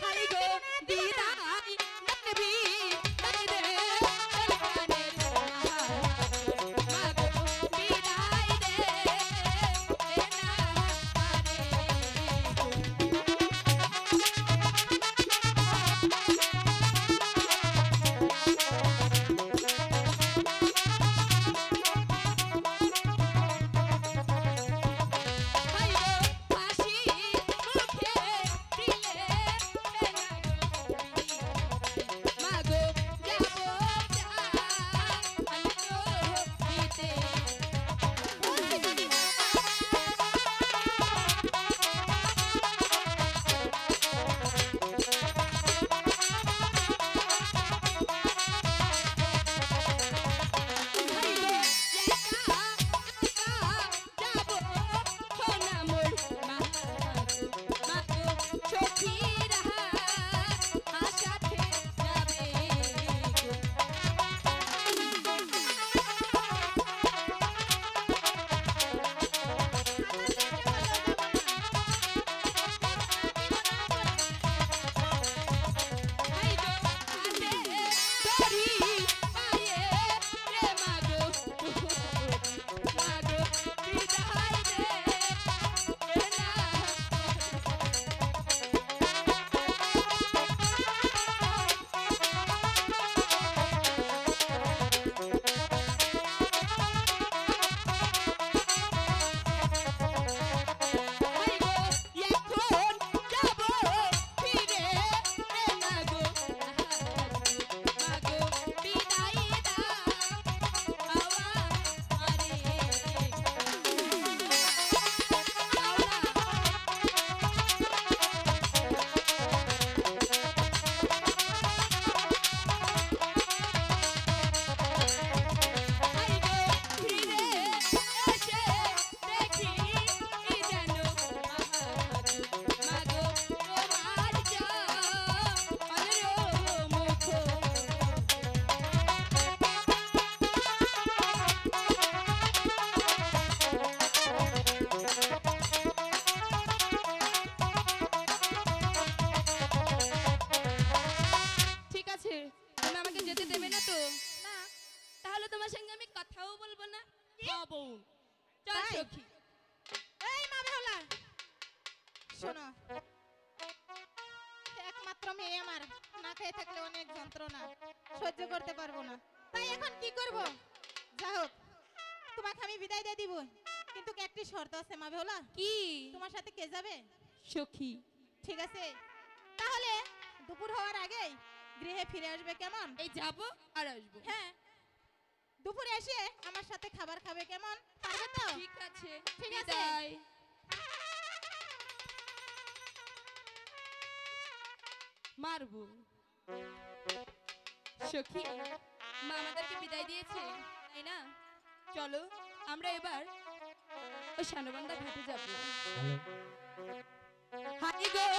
High গো বিদায় নবী তাই দে প্রাণের মাগো বিদায় দে না শোনো, একমাত্র মেয়ে আমার না খেয়ে থাকলে অনেক যন্ত্রণা সহ্য করতে পারবো না। তাই এখন কি করব? যা হোক, তোমাকে আমি বিদায় দিয়ে দিব, কিন্তু একটি শর্ত আছে মা বেহুলা। কি? তোমার সাথে কে যাবে? সখী। ঠিক আছে, তাহলে দুপুর হওয়ার আগেই গৃহে ফিরে আসবে, কেমন? এই যাব আর আসবো। হ্যাঁ, দুপুরে এসে আমার সাথে খাবার খাবে, কেমন? পারবে তো? ঠিক আছে, ঠিক আছে। বিদায়। মারবো সখী, মা আমাদেরকে বিদায় দিয়েছে, তাই না? চলো আমরা এবার ওই শানবান্ধা ঘাটে যাবো। হাই গো